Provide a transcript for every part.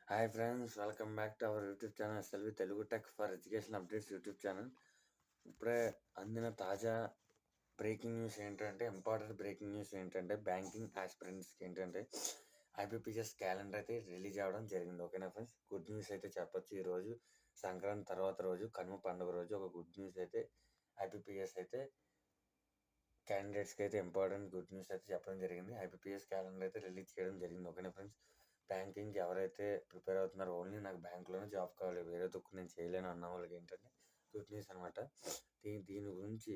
Hi friends, welcome back to our YouTube channel SLV Telugu tech for education updates YouTube channel. ఇప్పుడే అందిన తాజా breaking news ఏంటంటే, important breaking news ఏంటంటే, banking ఆస్పిరెంట్స్కి ఏంటంటే IBPS calendar అయితే release అవ్వడం జరిగింది. ఓకేనా ఫ్రెండ్స్, గుడ్ న్యూస్ అయితే చెప్పొచ్చు. ఈరోజు సంక్రాంతి తర్వాత రోజు, కనుమ పండుగ రోజు ఒక గుడ్ న్యూస్ అయితే ఐబీపీఎస్ అయితే క్యాండిడేట్స్కి అయితే ఇంపార్టెంట్ గుడ్ న్యూస్ అయితే చెప్పడం జరిగింది. ఐబీపీఎస్ క్యాలెండర్ అయితే రిలీజ్ చేయడం జరిగింది. ఓకేనా ఫ్రెండ్స్, బ్యాంకింగ్కి ఎవరైతే ప్రిపేర్ అవుతున్నారో, ఓన్లీ నాకు బ్యాంకులోనే జాబ్ కావాలి, వేరే దుక్కు నేను చేయలేను అన్న వాళ్ళకి ఏంటంటే గుడ్ న్యూస్ అనమాట. దీని గురించి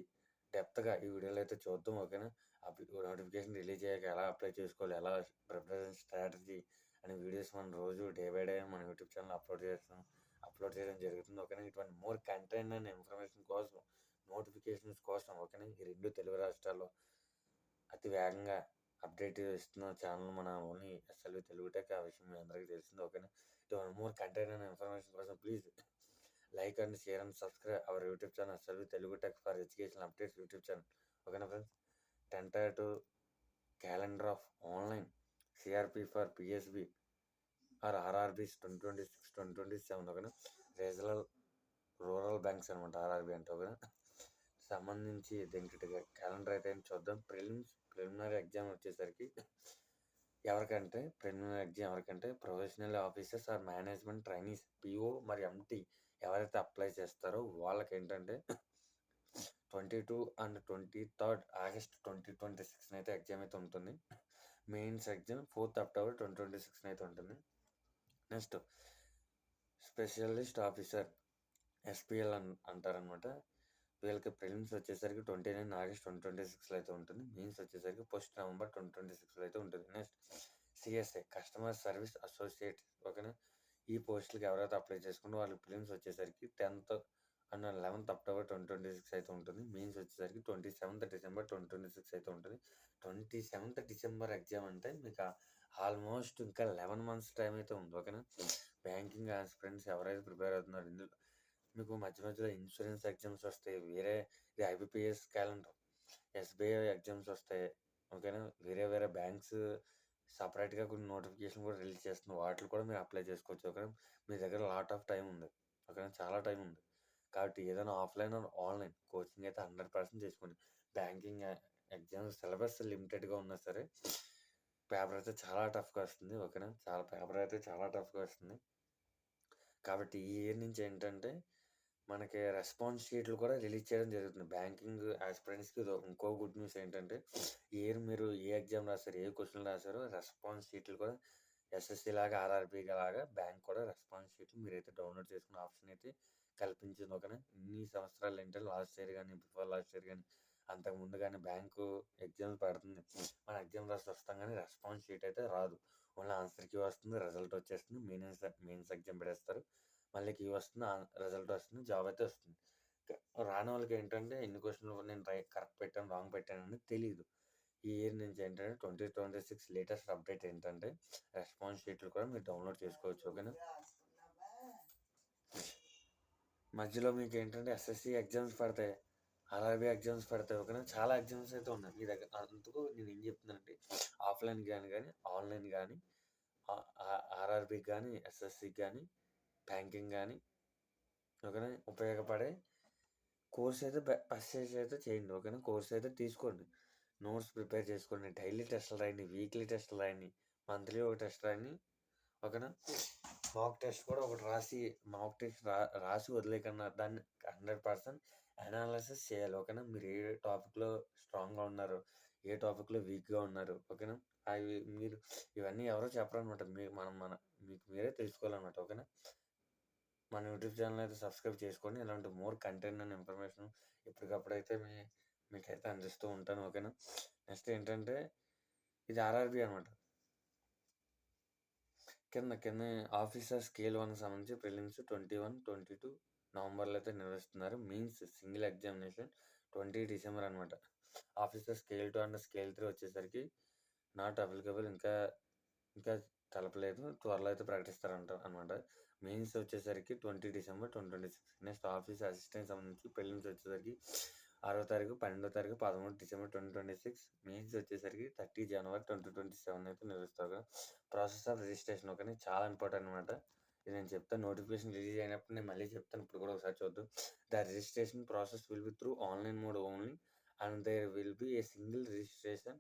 డెప్త్గా ఈ వీడియోలో అయితే చూద్దాం. ఓకేనా, నోటిఫికేషన్ రిలీజ్ అయ్యాక ఎలా అప్లై చేసుకోవాలి, ఎలా ప్రిపరేషన్ స్ట్రాటజీ అనే వీడియోస్ మనం రోజు డే బై డే మన యూట్యూబ్ ఛానల్ అప్లోడ్ చేయడం జరుగుతుంది. ఓకేనా, ఇటువంటి మోర్ కంటెంట్ అండ్ ఇన్ఫర్మేషన్ కోసం, నోటిఫికేషన్స్ కోసం, ఓకేనా, ఈ రెండు తెలుగు రాష్ట్రాల్లో అతి వేగంగా అప్డేట్ ఇస్తున్న ఛానల్ మన ఓన్లీ ఎస్ఎల్వి తెలుగు టెక్. ఆ విషయం మీ అందరికీ తెలిసింది. ఓకేనా, ఇటువంటి మోర్ కంటెంట్ అండ్ ఇన్ఫర్మేషన్ కోసం please like and share and subscribe our YouTube channel SLV Telugu tech for education updates YouTube channel. ఓకేనా friends, tentative calendar of online CRP for PSB or RRBs 2026-2027. ఓకేనా, regional rural banks అనమాట RRB అంటే. ఓకేనా, సంబంధించి దీనికి calendar అయితే చూద్దాం. Preliminary exam వచ్చేసరికి ఎవరికంటే professional officers or management trainees, PO మరి ఎంటీ ఎవరైతే అప్లై చేస్తారో వాళ్ళకి ఏంటంటే 22 అండ్ 23 ఆగస్ట్ 2026 అయితే ఎగ్జామ్ అయితే ఉంటుంది. మెయిన్స్ ఎగ్జామ్ 4 అక్టోబర్ 2026 అయితే ఉంటుంది. నెక్స్ట్ స్పెషలిస్ట్ ఆఫీసర్ ఎస్పిఎల్ అంటారనమాట. వీళ్ళకి ప్రిలిమ్స్ వచ్చేసరికి 29 ఆగస్ట్ 2026 అయితే ఉంటుంది. మెయిన్స్ వచ్చేసరికి 1 నవంబర్ 2026 అయితే ఉంటుంది. Next CSI customer service associate. ఓకేనా, ఈ పోస్టులకి ఎవరైతే అప్లై చేసుకుంటే వాళ్ళ ప్రిలిమ్స్ వచ్చేసరికి 10th అండ్ 11th అక్టోబర్ 2026 అయితే ఉంటుంది. మెయిన్స్ వచ్చేసరికి 27th డిసెంబర్ 2026 అయితే ఉంటుంది. 27th డిసెంబర్ ఎగ్జామ్ అంటే మీకు ఆల్మోస్ట్ ఇంకా 11 months టైం అయితే ఉంది. ఓకేనా, బ్యాంకింగ్ ఆస్పిరెంట్స్ ఎవరైతే ప్రిపేర్ అవుతున్నారో ఇందులో మీకు మధ్యలో ఇన్సూరెన్స్ ఎగ్జామ్స్ వస్తాయి, వేరే ఇది ఐబీపీఎస్ క్యాలెండర్, ఎస్బీఐ ఎగ్జామ్స్ వస్తాయి. ఓకేనా, వేరే బ్యాంక్స్ సపరేట్గా కొన్ని నోటిఫికేషన్ కూడా రిలీజ్ చేస్తుంది, వాటిని కూడా మీరు అప్లై చేసుకోవచ్చు. ఓకేనా, మీ దగ్గర లాట్ ఆఫ్ టైం ఉంది. ఓకేనా, చాలా టైం ఉంది కాబట్టి ఏదైనా ఆఫ్లైన్ ఆర్ ఆన్లైన్ కోచింగ్ అయితే 100% చేసుకోండి. బ్యాంకింగ్ ఎగ్జామ్స్ సిలబస్ లిమిటెడ్గా ఉన్నా సరే పేపర్ అయితే చాలా టఫ్గా వస్తుంది. ఓకేనా, పేపర్ అయితే చాలా టఫ్గా వస్తుంది. కాబట్టి ఈ ఇయర్ నుంచి ఏంటంటే మనకి రెస్పాన్స్ షీట్లు కూడా రిలీజ్ చేయడం జరుగుతుంది. బ్యాంకింగ్ ఆస్పిరెంట్స్కి ఇంకో గుడ్ న్యూస్ ఏంటంటే, ఈ ఇయర్ మీరు ఏ ఎగ్జామ్ రాశారు, ఏ క్వశ్చన్ రాశారో రెస్పాన్స్ షీట్లు కూడా ఎస్ఎస్సి లాగా ఆర్ఆర్బీ లాగా బ్యాంక్ కూడా రెస్పాన్స్ షీట్లు మీరైతే డౌన్లోడ్ చేసుకునే ఆప్షన్ అయితే కల్పించింది. ఓకేనా, ఇన్ని సంవత్సరాలు ఏంటంటే లాస్ట్ ఇయర్ కానీ బిఫోర్ లాస్ట్ ఇయర్ కానీ అంతకుముందు కానీ బ్యాంకు ఎగ్జామ్స్ పెడుతుంది. మన ఎగ్జామ్ రాసి వస్తాం కానీ రెస్పాన్స్ షీట్ అయితే రాదు. ఓన్లీ ఆన్సర్ క్యూ వస్తుంది, రిజల్ట్ వచ్చేస్తుంది, మెయిన్స్ ఎగ్జామ్ పెడేస్తారు, మళ్ళీ క్యూ వస్తుంది, రిజల్ట్ వస్తుంది, జాబ్ అయితే వస్తుంది. రాని వాళ్ళకి ఏంటంటే ఎన్ని క్వశ్చన్లు నేను కరెక్ట్ పెట్టాను, రాంగ్ పెట్టాను అని తెలియదు. ఈ ఇయర్ నుంచి ఏంటంటే 2026 లేటెస్ట్ అప్డేట్ ఏంటంటే రెస్పాన్స్ షీట్లు కూడా మీరు డౌన్లోడ్ చేసుకోవచ్చు. ఓకేనా, మధ్యలో మీకు ఏంటంటే ఎస్ఎస్సి ఎగ్జామ్స్ పడతాయి, ఆర్ఆర్బీ ఎగ్జామ్స్ పడతాయి. ఓకేనా, చాలా ఎగ్జామ్స్ అయితే ఉన్నాయి మీ దగ్గర. అందుకు నేను ఏం చెప్తున్నానంటే ఆఫ్లైన్ కానీ ఆన్లైన్ కానీ ఆర్ఆర్బీకి కానీ ఎస్ఎస్సికి కానీ బ్యాంకింగ్ కానీ ఓకేనా ఉపయోగపడే కోర్స్ అయితే పర్చేజ్ అయితే చేయండి. ఓకేనా, కోర్స్ అయితే తీసుకోండి, నోట్స్ ప్రిపేర్ చేసుకోండి, డైలీ టెస్టులు రాయండి, వీక్లీ టెస్టులు రాయండి, మంత్లీ ఒక టెస్ట్ రాయండి. ఓకేనా, మాక్ టెస్ట్ కూడా ఒకటి మాక్ టెస్ట్ రాసి వదిలేకన్నా దాన్ని 100% అనాలిసిస్ చేయాలి. ఓకేనా, మీరు ఏ టాపిక్లో స్ట్రాంగ్గా ఉన్నారు, ఏ టాపిక్లో వీక్గా ఉన్నారు. ఓకేనా, అవి మీరు ఇవన్నీ ఎవరో చెప్పరనమాట, మీకు మీరే తెలుసుకోవాలన్నమాట. ఓకేనా, మన యూట్యూబ్ ఛానల్ అయితే సబ్స్క్రైబ్ చేసుకోండి. ఇలాంటి మోర్ కంటెంట్ అండ్ ఇన్ఫర్మేషన్ ఎప్పటికప్పుడైతే మీకైతే అందిస్తూ ఉంటాను. ఓకేనా, నెక్స్ట్ ఏంటంటే ఇది ఆర్ఆర్బీ అనమాట. కింద ఆఫీసర్ స్కేల్ 1 సంబంధించి ప్రిలిమ్స్ 21, 22 నవంబర్లో అయితే నిర్వహిస్తున్నారు. మీన్స్ సింగిల్ ఎగ్జామినేషన్ 20 డిసెంబర్ అనమాట. ఆఫీసర్ స్కేల్ 2 అండ్ స్కేల్ 3 వచ్చేసరికి నాట్ అప్లికబుల్, ఇంకా తెలపలేదు, త్వరలో అయితే ప్రకటిస్తారంట అనమాట. మెయిన్స్ వచ్చేసరికి 20 డిసెంబర్ 2026. నెక్స్ట్ ఆఫీస్ అసిస్టెంట్ సంబంధించి ప్రిలిమ్స్ వచ్చేసరికి 6వ తారీఖు, 12వ తారీఖు, 13 డిసెంబర్ 2026. మెయిన్స్ వచ్చేసరికి 30 జనవరి 2027 అయితే నిర్వహిస్తారు. ప్రాసెస్ ఆఫ్ రిజిస్ట్రేషన్ ఓకేనా, చాలా ఇంపార్టెంట్ అనమాట. ఇది నేను చెప్తాను, నోటిఫికేషన్ రిలీజ్ అయినప్పుడు నేను మళ్ళీ చెప్తాను. ఇప్పుడు కూడా ఒకసారి చూద్దాం. The registration process will be through online mode only and there will be a single registration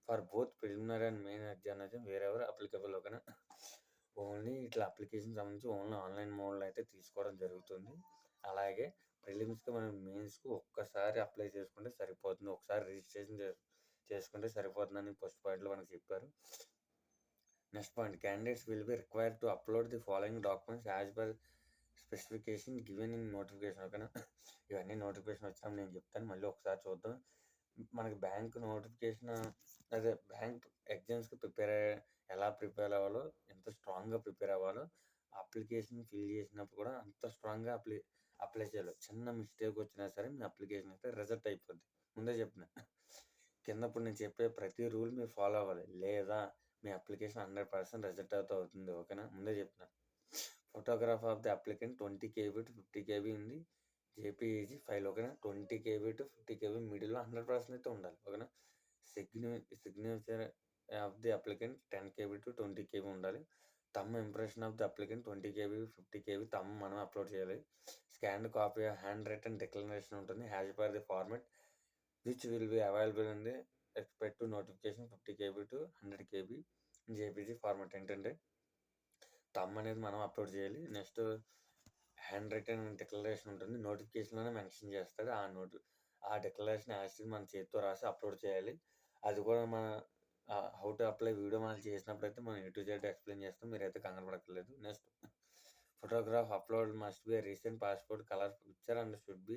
for both preliminary and main examination wherever applicable ఓకేనా. ఓన్లీ ఇట్లా అప్లికేషన్ సంబంధించి ఓన్లీ ఆన్లైన్ మోడ్లో అయితే తీసుకోవడం జరుగుతుంది. అలాగే ప్రిలిమ్స్కి మనం మెయిన్స్కి ఒక్కసారి అప్లై చేసుకుంటే సరిపోతుంది, ఒకసారి రిజిస్ట్రేషన్ చేసుకుంటే సరిపోతుందని ఫస్ట్ పాయింట్లో మనకు చెప్పారు. Next point, candidates will be required to upload the following documents as per specification given in notification ఓకేనా. ఇవన్నీ నోటిఫికేషన్ వచ్చినప్పుడు నేను చెప్తాను, మళ్ళీ ఒకసారి చూద్దాం. మనకి బ్యాంక్ నోటిఫికేషన్, అదే బ్యాంక్ ఎగ్జామ్స్కి ఎలా ప్రిపేర్ అవ్వాలో, ఎంత స్ట్రాంగ్గా ప్రిపేర్ అవ్వాలో, అప్లికేషన్ ఫిల్ చేసినప్పుడు కూడా అంత స్ట్రాంగ్గా అప్లై చేయాలి. చిన్న మిస్టేక్ వచ్చినా సరే మీ అప్లికేషన్ అయితే రిజెక్ట్ అయిపోద్ది. ముందే చెప్పిన కింద ఇప్పుడు నేను చెప్పే ప్రతి రూల్ మీరు ఫాలో అవ్వాలి, లేదా మీ అప్లికేషన్ 100% రిజెక్ట్ అవుతుంది ఓకేనా. ముందే చెప్పిన photograph of the applicant 20 KB to 50 KB ఉంది జేపీఈజీ ఫైల్ ఓకేనా. 20 KB to 50 KB మిడిల్లో 100% అయితే ఉండాలి ఓకేనా. Signature of the applicant 10 KB to 20 KB ఉండాలి. Thumb impression of the applicant 20 KB 50 KB thumb మనం అప్లోడ్ చేయాలి. Scanned copy handwritten declaration ఉంటుంది as per the format which will be available in the expected notification 50 KB to 100 KB JPG format. ఏంటంటే thumb అనేది మనం upload చేయాలి. Next hand return declaration ఉంటుంది, నోటిఫికేషన్లోనే mention చేస్తాడు. ఆ declaration actually మన చేతితో రాసి అప్లోడ్ చేయాలి. అది కూడా మన హౌ టు అప్లై వీడియో మనం చేసినప్పుడు అయితే మనం A to Z ఎక్స్ప్లెయిన్ చేస్తాం, మీరైతే కంగారు పడక్కర్లేదు. Next photograph upload must be recent passport colour picture and should be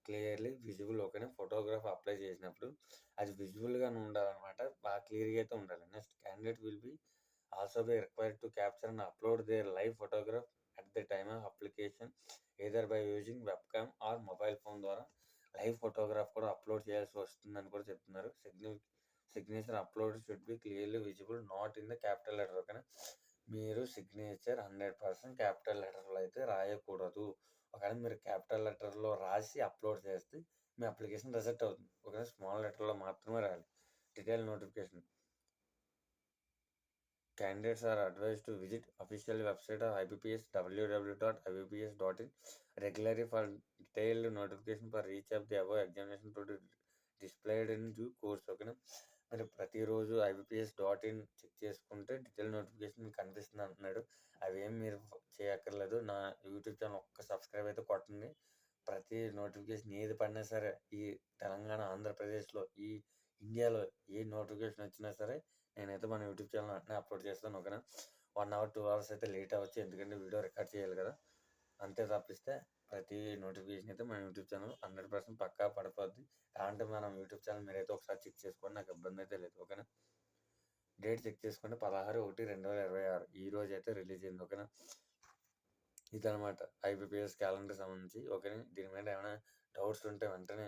clearly visible ఓకేనా. ఫోటోగ్రాఫ్ అప్లై చేసినప్పుడు అది విజిబుల్గానే ఉండాలన్నమాట, బాగా క్లియర్గా అయితే ఉండాలి. Next candidate will be also be required to capture and upload their live photograph at the time of application either by using webcam or mobile phone ద్వారా లైవ్ ఫోటోగ్రాఫ్ కూడా అప్లోడ్ చేయాల్సి వస్తుందని కూడా చెప్తున్నారు. Signature upload should be clearly visible not in the capital letter ఓకేనా. మీరు signature 100% capital లెటర్లో అయితే రాయకూడదు. ఒకవేళ మీరు క్యాపిటల్ లెటర్లో రాసి అప్లోడ్ చేస్తే మీ అప్లికేషన్ రిజెక్ట్ అవుతుంది ఓకేనా. స్మాల్ లెటర్లో మాత్రమే రాయాలి. Detail notification, candidates are advised to visit official website of IBPS www.ibps.in regularly for detailed notification for each of the above examination to be displayed in due course ఓకేనా. మరి ప్రతిరోజు IBPS.in check చేసుకుంటే detail notification మీకు కనిపిస్తుంది అంటున్నాడు. అవేం మీరు చేయక్కర్లేదు, నా యూట్యూబ్ ఛానల్ ఒక్క సబ్స్క్రైబ్ అయితే కొట్టండి. ప్రతి నోటిఫికేషన్ ఏది పడినా సరే, ఈ తెలంగాణ ఆంధ్రప్రదేశ్లో ఈ ఇండియాలో ఏ నోటిఫికేషన్ వచ్చినా సరే నేనైతే మన యూట్యూబ్ ఛానల్ వెంటనే అప్లోడ్ చేస్తాను ఓకేనా. 1 hour 2 hours అయితే లేట్ అవ్వచ్చు, ఎందుకంటే వీడియో రికార్డ్ చేయాలి కదా. అంతే తప్పిస్తే ప్రతి నోటిఫికేషన్ అయితే మన యూట్యూబ్ ఛానల్ 100% పక్కా పడిపోద్ది. అంటే మనం యూట్యూబ్ ఛానల్ మీరైతే ఒకసారి చెక్ చేసుకోండి, నాకు ఇబ్బంది అయితే లేదు ఓకేనా. డేట్ చెక్ చేసుకోండి, 16/1/2026 ఈ రోజు అయితే రిలీజ్ అయింది ఓకేనా. ఇదనమాట IBPS క్యాలెండర్ సంబంధించి ఓకేనా. దీని మీద ఏమైనా డౌట్స్ ఉంటే వెంటనే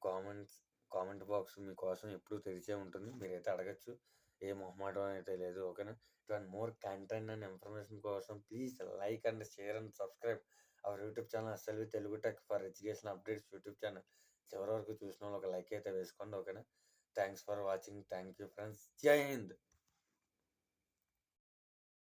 కామెంట్ బాక్స్ మీకోసం ఎప్పుడూ తెరిచే ఉంటుంది, మీరైతే అడగచ్చు, ఏ మొహమాటం అయితే లేదు ఓకేనా. ఇట్లాంటి మోర్ కంటెంట్ అండ్ ఇన్ఫర్మేషన్ కోసం please like and share and subscribe our YouTube channel SLV Telugu tech for education updates YouTube channel. చివరి వరకు చూసిన వాళ్ళు ఒక లైక్ అయితే వేసుకోండి ఓకేనా. Thanks for watching, thank you friends, జై హింద్.